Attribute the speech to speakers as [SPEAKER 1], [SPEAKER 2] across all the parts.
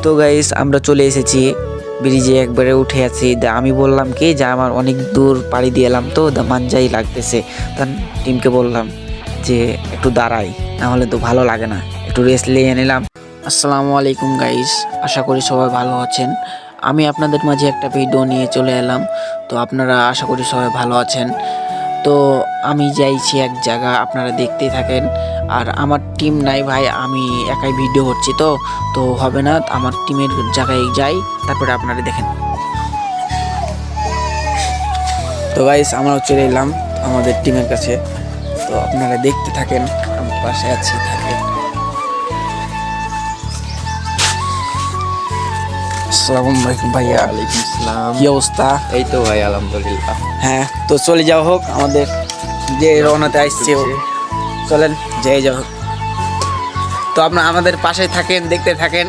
[SPEAKER 1] তো গাইস আমরা চলে এসেছি ব্রিজে, একবারে উঠে আছি। আমি বললাম কি যে আমার অনেক দূর পাড়ি দিয়ে এলাম, তো মানজাই লাগতেছে। তখন টিমকে বললাম যে একটু দাঁড়াই, না হলে তো ভালো লাগে না, একটু রেস্ট নিয়ে নিলাম। আসসালামু আলাইকুম গাইস, আশা করি সবাই ভালো আছেন। আমি আপনাদের মাঝে একটা ভিডিও নিয়ে চলে এলাম। তো আপনারা আশা করি সবাই ভালো আছেন। তো আমি যাইছি এক জায়গা, আপনারা দেখতেই থাকেন। আর আমার টিম নাই ভাই, আমি একাই ভিডিও করছি, তো তো হবে না, আমার টিমের জায়গায় যাই, তারপরে আপনারা দেখেন। তো গাইস আমরাও চলে এলাম আমাদের টিমের কাছে, তো আপনারা দেখতে থাকেন, আমি পাশে আছি, থাকেন। আসসালামু আলাইকুম ভাইয়া।
[SPEAKER 2] ওয়ালাইকুম আসসালাম।
[SPEAKER 1] কি অবস্থা?
[SPEAKER 2] এই তো ভাই আলহামদুলিল্লাহ।
[SPEAKER 1] হ্যাঁ, তো চলে যাও হোক, আমাদের যে রওনাতে আসছে চলেন যাই যাও হোক। তো আপনারা আমাদের পাশে থাকেন, দেখতে থাকেন।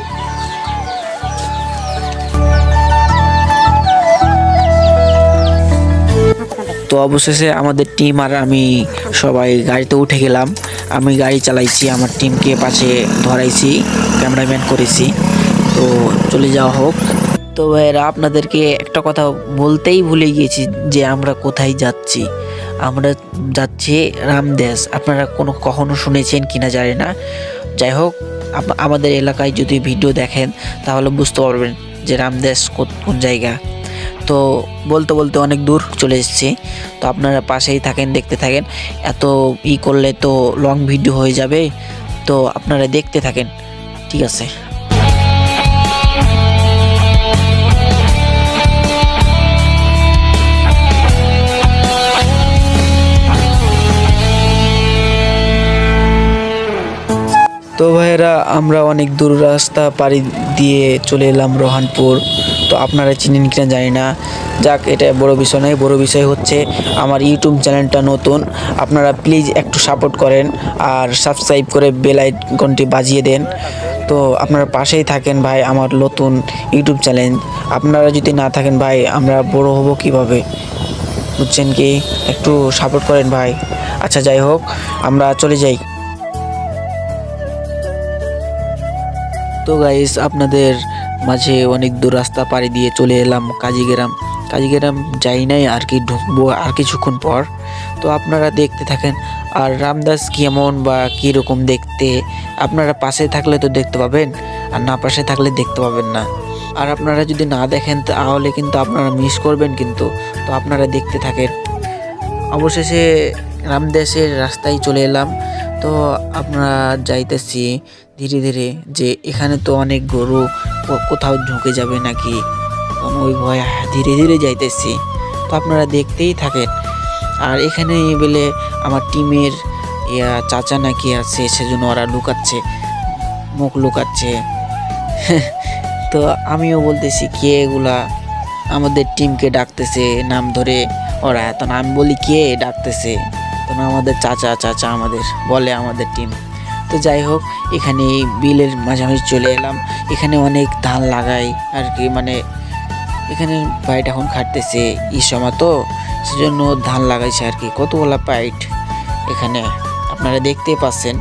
[SPEAKER 1] তো অবশেষে আমাদের টিম আর আমি সবাই গাড়িতে উঠে গেলাম। আমি গাড়ি চালাইছি, আমার টিমকে পাশে ধরাইছি, ক্যামেরাম্যান করেছি। তো চলে যাওয়া হোক। তো ভাইয়েরা আপনাদেরকে একটা কথা বলতেই ভুলে গিয়েছি যে আমরা কোথায় যাচ্ছি। আমরা যাচ্ছি রামদেশ। আপনারা কখনো শুনেছেন কিনা জানি না। যাই হোক, আমাদের এলাকায় যদি ভিডিও দেখেন তাহলে বুঝতে পারবেন যে রামদেশ কোন জায়গা। তো বলতে বলতে অনেক দূর চলে এসেছি। তো আপনারা পাশেই থাকেন, দেখতে থাকেন। এত করলে তো লং ভিডিও হয়ে যাবে, তো আপনারা দেখতে থাকেন, ঠিক আছে। তো ভাইয়েরা আমরা অনেক দূর রাস্তা পাড়ি দিয়ে চলে এলাম রোহানপুর। তো আপনারা চিনেন কিনা জানি না, যাক এটা বড় বিষয় নয়। বড় বিষয় হচ্ছে আমার ইউটিউব চ্যানেলটা নতুন, আপনারা প্লিজ একটু সাপোর্ট করেন আর সাবস্ক্রাইব করে বেল আইকনটি বাজিয়ে দেন। তো আপনারা পাশেই থাকেন ভাই, আমার নতুন ইউটিউব চ্যানেল। আপনারা যদি না থাকেন ভাই, আমরা বড় হব কিভাবে, বুঝছেন কি? একটু সাপোর্ট করেন ভাই। আচ্ছা যাই হোক, আমরা চলে যাই। তো গাইস আপনাদের মাঝে অনেক দূর রাস্তা পাড়ি দিয়ে চলে এলাম কাজীগ্রাম। কাজীগ্রাম যাই নাই, আর কি ঢুকবো আর কিছুক্ষণ পর। তো আপনারা দেখতে থাকেন। আর রামদাস কেমন বা কীরকম দেখতে, আপনারা পাশে থাকলে তো দেখতে পাবেন, আর না পাশে থাকলে দেখতে পাবেন না। আর আপনারা যদি না দেখেন তাহলে কিন্তু আপনারা মিস করবেন কিন্তু। তো আপনারা দেখতে থাকেন। অবশেষে রামদেশের রাস্তায় চলে এলাম। তো আমরা যাইতেছি ধীরে ধীরে, যে এখানে তো অনেক গরু, কোথাও ঢুকে যাবে নাকি, ওই ভয় ধীরে ধীরে যাইতেছি। তো আপনারা দেখতেই থাকেন। আর এখানে বলে আমার টিমের চাচা নাকি আছে, সেজন্য ওরা লুকাচ্ছে, মুখ লুকাচ্ছে। তো আমিও বলতেছি কে এগুলা, আমাদের টিমকে ডাকতেছে নাম ধরে ওরা। তখন আমি বলি কে ডাকতেছে, তখন আমাদের চাচা চাচা আমাদের বলে, আমাদের টিম। তো যাই হোক, এখানে বিলের মাঝামাঝি চলে এলাম। এখানে অনেক ধান লাগাই আর কি, মানে এখানে পাইট এখন খাটতেছে সময়, তো সেজন্য ধান লাগাইছে আর কি। কতগুলা পাইট এখানে আপনারা দেখতেই পাচ্ছেন।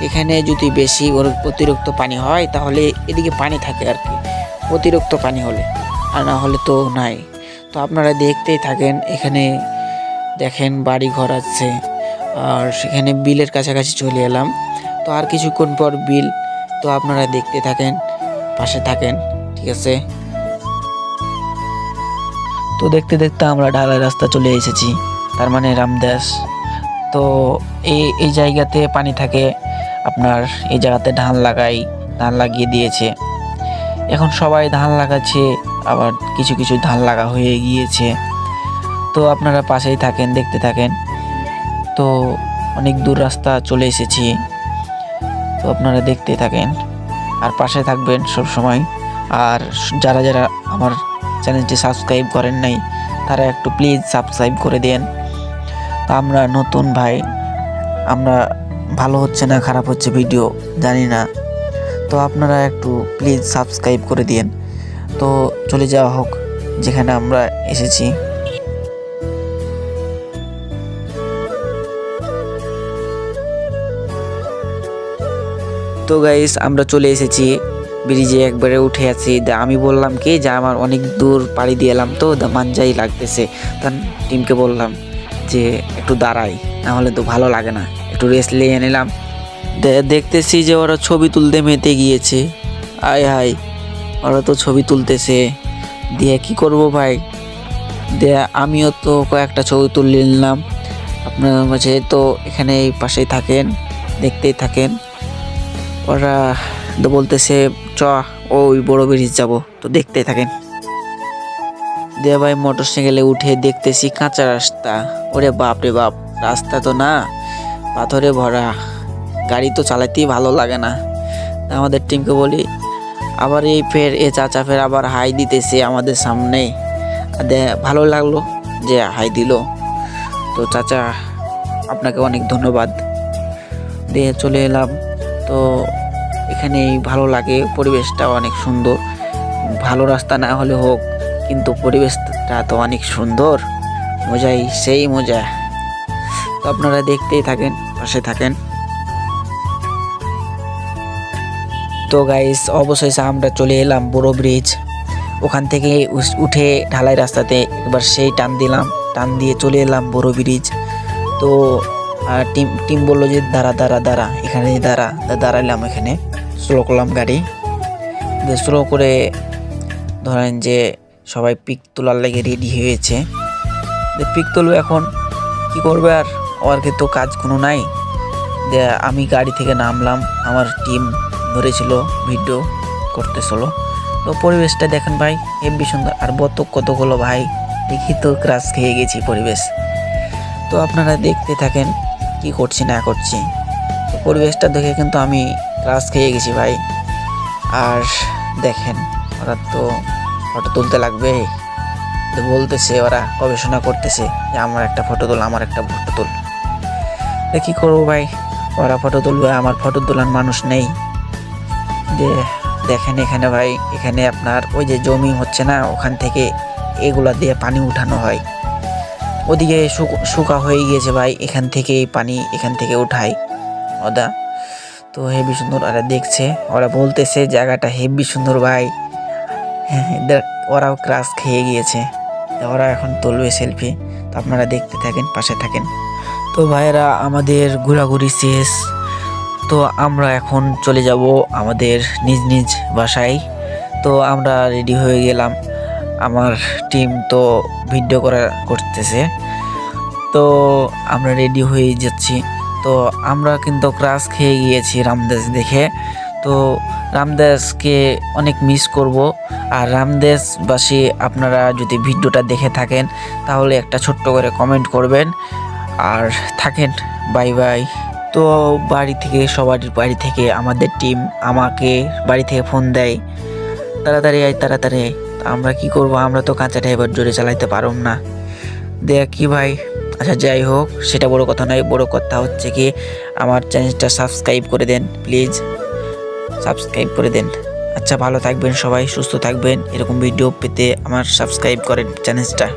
[SPEAKER 1] এখানে যদি বেশি অতিরিক্ত পানি হয় তাহলে এদিকে পানি থাকে আর কি, অতিরিক্ত পানি হলে, আর না হলে তো নাই। তো আপনারা দেখতেই থাকেন। এখানে দেখেন বাড়ি ঘর আছে, আর সেখানে বিলের কাছাকাছি চলে এলাম। তো আর কিছুক্ষণ পর বিল। তো আপনারা দেখতে থাকেন, পাশে থাকেন, ঠিক আছে। তো দেখতে দেখতে আমরা ঢালাই রাস্তা চলে এসেছি, তার মানে রামদেশ। তো এই জায়গাতে পানি থাকে আপনার, এই জায়গাতে ধান লাগিয়ে দিয়েছে। এখন সবাই ধান লাগাচ্ছে, আবার কিছু কিছু ধান লাগা হয়ে গিয়েছে। তো আপনারা পাশেই থাকেন, দেখতে থাকেন। তো অনেক দূর রাস্তা চলে এসেছি, তো আপনারা দেখতে থাকেন আর পাশে থাকবেন সব সময়। আর যারা যারা আমার চ্যানেলটি সাবস্ক্রাইব করেন নাই, তারা একটু প্লিজ সাবস্ক্রাইব করে দেন। তো আমরা নতুন ভাই, আমরা ভালো হচ্ছে না খারাপ হচ্ছে ভিডিও জানি না, তো আপনারা একটু প্লিজ সাবস্ক্রাইব করে দিন। তো চলে যাওয়া হোক যেখানে আমরা এসেছি। তো গাইস আমরা চলে এসেছি ব্রিজে একবারে উঠে আছি। আমি বললাম কি যে আমার অনেক দূর পাড়ি দিয়ে এলাম তো মানজাই লাগতেছে। তার টিমকে বললাম যে একটু দাঁড়াই, না হলে তো ভালো লাগে না, একটু রেস্ট নিয়ে নিলাম। দেখতেছি যে ওরা ছবি তুলতে মেতে গিয়েছে। আয় হায়, ওরা তো ছবি তুলতেছে, দিয়ে কি করব ভাই, দিয়ে আমিও তো কয়েকটা ছবি তুলে নিলাম। আপনার মাঝে তো এখানে এই পাশেই থাকেন, দেখতেই থাকেন। ওরা তো বলতেছে চ ওই বড় ব্রিজ যাব, তো দেখতেই থাকেন। দিয়ে ভাই মোটরসাইকেলে উঠে দেখতেছি কাঁচা রাস্তা। ওরে বাপ রে বাপ, রাস্তা তো না, পাথরে ভরা, গাড়ি তো চালাতেই ভালো লাগে না। আমাদের টিমকে বলি, আবার এই ফের এ চাচা ফের আবার হাই দিতেছে আমাদের সামনে। ভালো লাগলো যে হাই দিল, তো চাচা আপনাকে অনেক ধন্যবাদ। দিয়ে চলে এলাম। তো এখানে ভালো লাগে, পরিবেশটা অনেক সুন্দর। ভালো রাস্তা না হলে হোক, কিন্তু পরিবেশটা তো অনেক সুন্দর, মজাই সেই মজা। তো আপনারা দেখতেই থাকেন, পাশে থাকেন। তো গাইস অবশেষে আমরা চলে এলাম বড় ব্রিজ। ওখান থেকে উঠে ঢালাই রাস্তাতে একবার সেই টান দিলাম, টান দিয়ে চলে এলাম বড় ব্রিজ। তো টিম বললো যে দাঁড়া দাঁড়া দাঁড়া, এখানে দাঁড়া। দাঁড়াইলাম, এখানে স্লো করলাম গাড়ি, স্লো করে ধরেন যে সবাই পিক তোলার লেগে রেডি হয়েছে। পিক তুলবে, এখন কি করবে, আর ওর তো কাজ কোনো নাই। আমি গাড়ি থেকে নামলাম, আমার টিম ধরেছিল ভিডিও করতেছিল। তো পরিবেশটা দেখেন ভাই, হেব্বি সুন্দর। আর বতক কতগুলো ভাই, দেখি তো ক্রাশ খেয়ে গেছি পরিবেশ। তো আপনারা দেখতে থাকেন কি করছি না করছি। তো পরিবেশটা দেখে কিন্তু আমি ক্রাশ খেয়ে গেছি ভাই। আর দেখেন ওরা তো ফটো তুলতে লাগবে, তো বলতেছে, ওরা গবেষণা করতেছে যে আমার একটা ফটো তুল, আমার একটা ফটো তুল। কি করবো ভাই, ওরা ফটো তুলবে, আমার ফটো তোলার মানুষ নেই। দেখেন এখানে ভাই, এখানে আপনার ওই যে জমি হচ্ছে না, ওখান থেকে এগুলা দিয়ে পানি উঠানো হয়। ওদিকে শুকা হয়ে গিয়েছে ভাই, এখান থেকে পানি এখান থেকে উঠায় ওদা। তো হেবি সুন্দর, ওরা দেখছে, ওরা বলতেছে জায়গাটা হেবি সুন্দর ভাই। হ্যাঁ, ওরাও ক্রাশ খেয়ে গিয়েছে, ওরা এখন তুলবে সেলফি। তো আপনারা দেখতে থাকেন, পাশে থাকেন। তো ভাইরা আমাদের ঘোরাঘুরি শেষ। তো আমরা এখন চলে যাব আমাদের নিজ নিজ বাসায়। তো আমরা রেডি হয়ে গেলাম, আমার টিম তো ভিডিও করতেছে। তো আমরা রেডি হয়ে যাচ্ছি। তো আমরা কিন্তু ক্রাশ খেয়ে গিয়েছি রামদেশ দেখে। তো রামদেশকে অনেক মিস করব। আর রামদেশবাসী আপনারা যদি ভিডিওটা দেখে থাকেন তাহলে একটা ছোট্ট করে কমেন্ট করবেন। আর থাকেন, বাই বাই। তো সবার বাড়ি থেকে আমাদের টিম আমাকে বাড়ি থেকে ফোন দেয়, তাড়াতাড়ি আয় তাড়াতাড়ি। আমরা কি করব, আমরা তো কাঁচা ড্রাইভার, জোরে চালাইতে পারব না। দেখ কি ভাই, আচ্ছা যাই হোক, সেটা বড় কথা নয়। বড় কথা হচ্ছে কি, আমার চ্যানেলটা সাবস্ক্রাইব করে দেন প্লিজ, সাবস্ক্রাইব করে দেন। আচ্ছা ভালো থাকবেন সবাই, সুস্থ থাকবেন। এরকম ভিডিও পেতে আমার সাবস্ক্রাইব করেন চ্যানেলটা।